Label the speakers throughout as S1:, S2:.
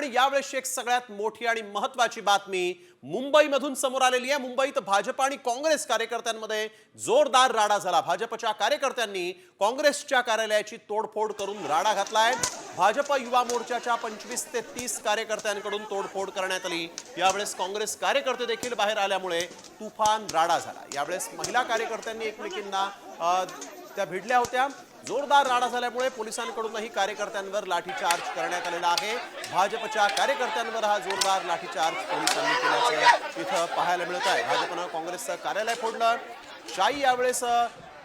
S1: आणि यावेळेस एक सगळ्यात मोठी आणि महत्त्वाची बातमी मुंबईमधून समोर आलेली आहे। मुंबईत भाजप आणि काँग्रेस कार्यकर्त्यांमध्ये जोरदार राडा झाला। भाजपच्या कार्यकर्त्यांनी काँग्रेसच्या कार्यालयाची तोडफोड करून राडा घातलाय। भाजप युवा मोर्चाच्या 25 ते 30 कार्यकर्त्यांकडून तोडफोड करण्यात आली। यावेळेस काँग्रेस कार्यकर्ते देखील बाहेर आल्यामुळे तुफान राडा झाला। यावेळेस महिला कार्यकर्त्यांनी एकमेकींना त्या भिडल्या होत्या। जोरदार राडा झाल्यामुळे पोलिसांकडूनही कार्यकर्त्यांवर लाठीचार्ज करण्यात आलेला आहे। भाजपच्या कार्यकर्त्यांवर हा जोरदार लाठीचार्ज पोलिसांनी केल्याचं इथं पाहायला मिळत आहे। भाजपनं काँग्रेसचं कार्यालय फोडलं। शाई यावेळेस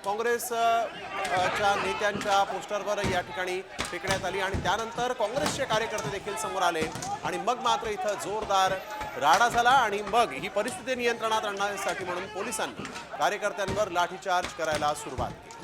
S1: काँग्रेसच्या नेत्यांच्या पोस्टरवर या ठिकाणी फेकण्यात आली आणि त्यानंतर काँग्रेसचे कार्यकर्ते देखील समोर आले आणि मग मात्र इथं जोरदार राडा झाला आणि मग ही परिस्थिती नियंत्रणात आणण्यासाठी म्हणून पोलिसांनी कार्यकर्त्यांवर लाठीचार्ज करायला सुरुवात केली।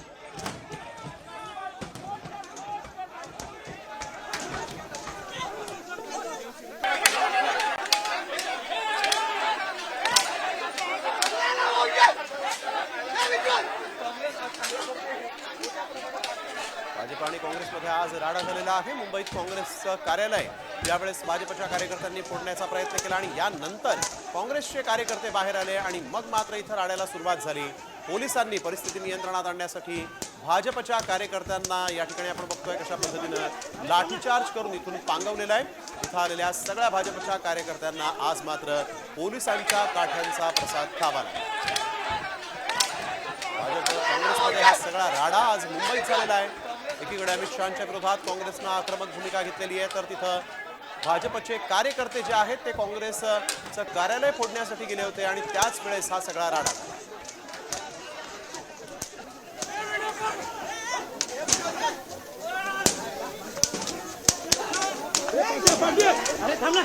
S1: भाजप आणि काँग्रेसमध्ये आज राडा झालेला आहे। मुंबईत काँग्रेसचं कार्यालय यावेळेस भाजपच्या कार्यकर्त्यांनी फोडण्याचा प्रयत्न केला आणि यानंतर काँग्रेसचे कार्यकर्ते बाहेर आले आणि मग मात्र इथं राड्याला सुरुवात झाली। पोलिसांनी परिस्थिती नियंत्रणात आणण्यासाठी भाजपच्या कार्यकर्त्यांना या ठिकाणी आपण बघतोय कशा पद्धतीने लाठीचार्ज करून इथून पांगवलेला आहे। इथं आलेल्या सगळ्या भाजपच्या कार्यकर्त्यांना आज मात्र पोलिसांच्या काठ्यांचा प्रसाद खावा लागला। भाजप काँग्रेसमध्ये हा सगळा राडा आज मुंबईत झालेला आहे। एकीकडे अमित शहांच्या विरोधात काँग्रेसनं आक्रमक भूमिका घेतलेली आहे, तर तिथं भाजपचे कार्यकर्ते जे आहेत ते काँग्रेसचं कार्यालय फोडण्यासाठी गेले होते आणि त्याच वेळेस हा सगळा राडा झाला।
S2: अरे थांब ना।